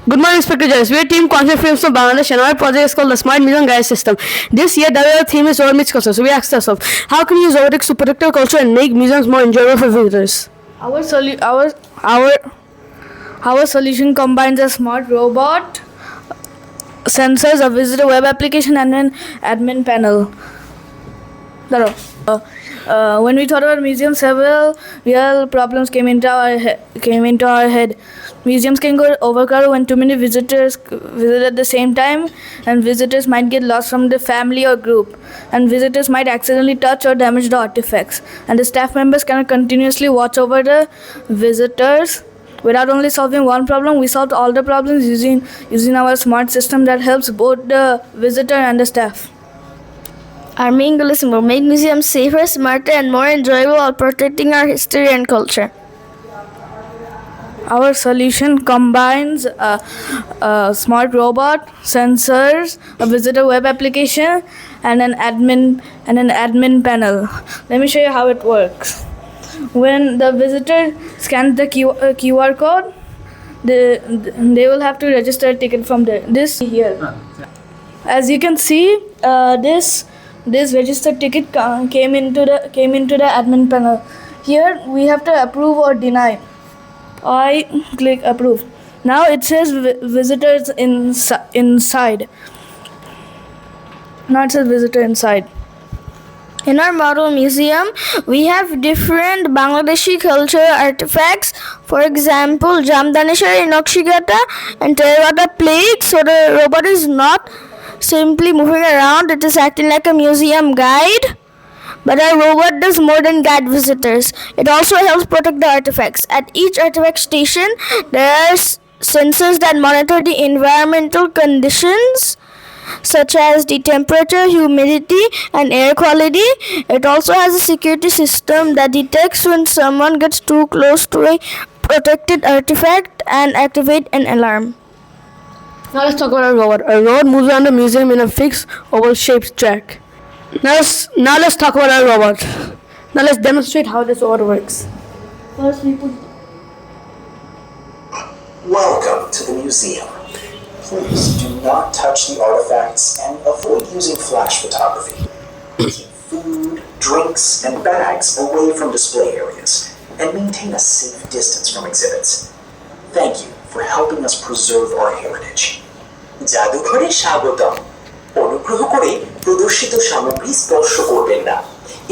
Good morning, Inspector Judge. We are Team Concept Frames from Bangladesh and our project is called the Smart Museum Guide System. This year, the theme is Robotics culture. So we asked ourselves, how can we use robotics to protect our culture and make museums more enjoyable for visitors? Our solution combines a smart robot, sensors, a visitor web application, and an admin panel. When we thought about museums, several real problems came into our head. Museums can go overcrowded when too many visitors visit at the same time, and visitors might get lost from the family or group, and visitors might accidentally touch or damage the artifacts, and the staff members cannot continuously watch over the visitors. Without only solving one problem, we solved all the problems using our smart system that helps both the visitor and the staff. Our main goal is to make museums safer, smarter, and more enjoyable while protecting our history and culture. Our solution combines a smart robot, sensors, a visitor web application, and an admin panel. Let me show you how it works. When the visitor scans the QR code, they will have to register a ticket from there. This here, as you can see, this registered ticket came into the admin panel. Here we have to approve or deny. I click approve. Now it says visitors inside. Now it says visitor inside. In our model museum, we have different Bangladeshi cultural artifacts. For example, Jamdaneshwari Nokshigata and terracotta plates. So the robot is not simply moving around, it is acting like a museum guide. But our robot does more than guide visitors. It also helps protect the artifacts. At each artifact station, there are sensors that monitor the environmental conditions, such as the temperature, humidity, and air quality. It also has a security system that detects when someone gets too close to a protected artifact and activate an alarm. Now let's talk about our robot. Our robot moves around the museum in a fixed oval-shaped track. Now let's talk about our robot. Now let's demonstrate how this robot works. First we put. Welcome to the museum. Please do not touch the artifacts and avoid using flash photography. Keep food, drinks, and bags away from display areas and maintain a safe distance from exhibits. Thank you for helping us preserve our heritage. জাদুঘরে স্বাগতম। অনুগ্রহ করে প্রদর্শিত সামগ্রী স্পর্শ করবেন না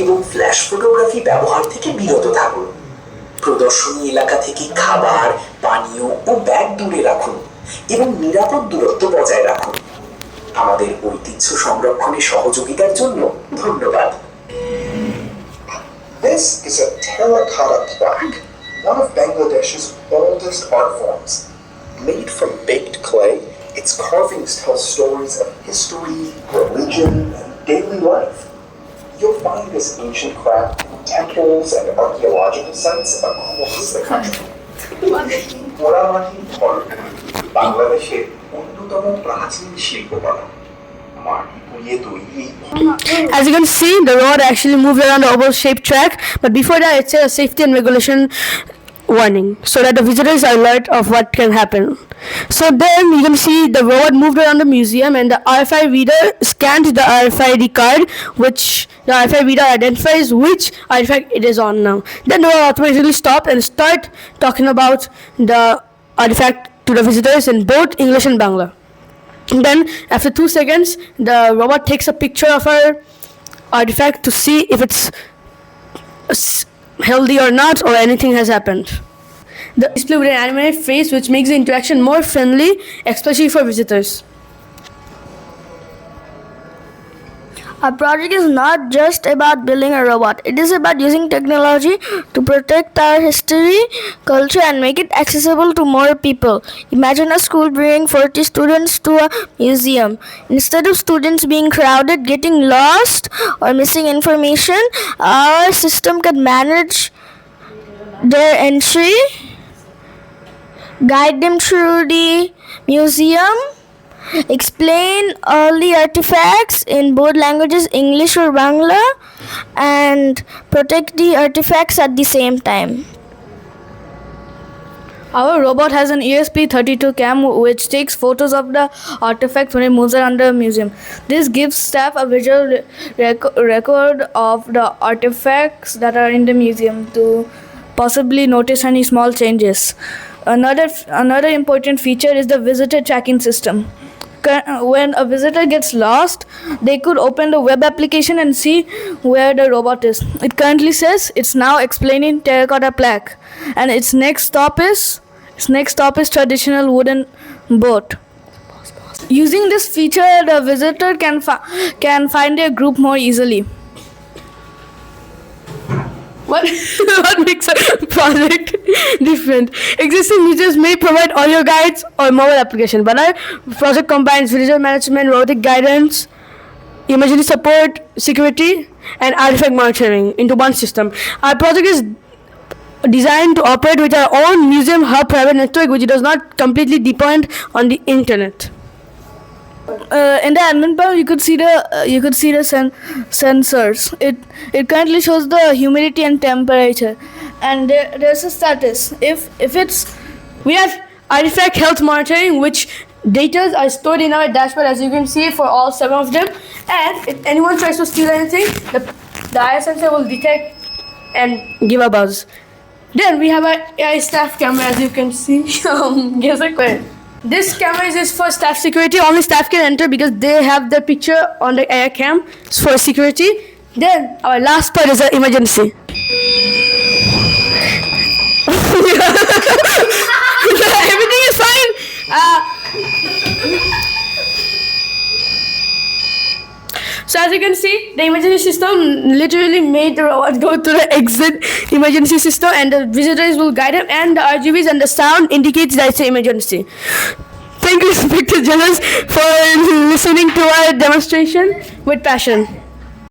এবং ফ্ল্যাশ ফটোগ্রাফি ব্যবহার থেকে বিরত থাকুন। প্রদর্শনী এলাকা থেকে খাবার, পানীয় ও ব্যাগ দূরে রাখুন এবং নিরাপদ দূরত্ব বজায় রাখুন। আমাদের ঐতিহ্য সংরক্ষণে সহযোগিতার জন্য ধন্যবাদ। This is a terracotta plaque, one of Bangladesh's oldest art forms. Made from baked clay, its carvings tell stories of history, religion, and daily life. You'll find this ancient craft in temples and archaeological sites across the country. পোড়ামাটির ঘর বাংলাদেশের অন্যতম প্রাচীন শিল্পকলা। মাটি পুড়িয়ে তৈরি। As you can see, the robot actually moved around the oval-shaped track, but before that it said a safety and regulation warning so that the visitors are alert of what can happen. So then you can see the robot moved around the museum and the RFID reader scanned the RFID card, which the RFID reader identifies which artifact it is on now. Then the robot automatically stop and start talking about the artifact to the visitors in both English and Bangla. And then after 2 seconds, the robot takes a picture of our artifact to see if it's healthy or not, or anything has happened. The display with an animated face, which makes the interaction more friendly, especially for visitors. Our project is not just about building a robot. It is about using technology to protect our history, culture, and make it accessible to more people. Imagine a school bringing 40 students to a museum. Instead of students being crowded, getting lost, or missing information, our system can manage their entry, guide them through the museum, explain all the artifacts in both languages, English or Bangla, and protect the artifacts at the same time. Our robot has an ESP32 cam which takes photos of the artifacts when it moves around the museum. This gives staff a visual record of the artifacts that are in the museum to possibly notice any small changes. Another important feature is the visitor tracking system. When a visitor gets lost, they could open the web application and see where the robot is. It currently says it's now explaining terracotta plaque, and its next stop is traditional wooden boat. Using this feature, the visitor can find their group more easily. What makes a project different? Existing features may provide audio guides or mobile application, but our project combines visitor management, robotic guidance, emergency support, security, and artifact monitoring into one system. Our project is designed to operate with our own museum hub private network, which does not completely depend on the internet. In the admin panel, you could see the sensors. It currently shows the humidity and temperature, and there's a status. If We have artifact health monitoring, which data are stored in our dashboard, as you can see, for all 7 of them. And if anyone tries to steal anything, the IR sensor will detect and give a buzz. Then we have our AI staff camera, as you can see. Guess it. This camera is for staff security. Only staff can enter because they have the picture on the air cam. It's for security. Then our last part is the emergency. Everything is fine. So as you can see, the emergency system literally made the robot go to the exit emergency system, and the visitors will guide them, and the RGBs and the sound indicates that it's an emergency. Thank you, Inspector General, for listening to our demonstration with passion.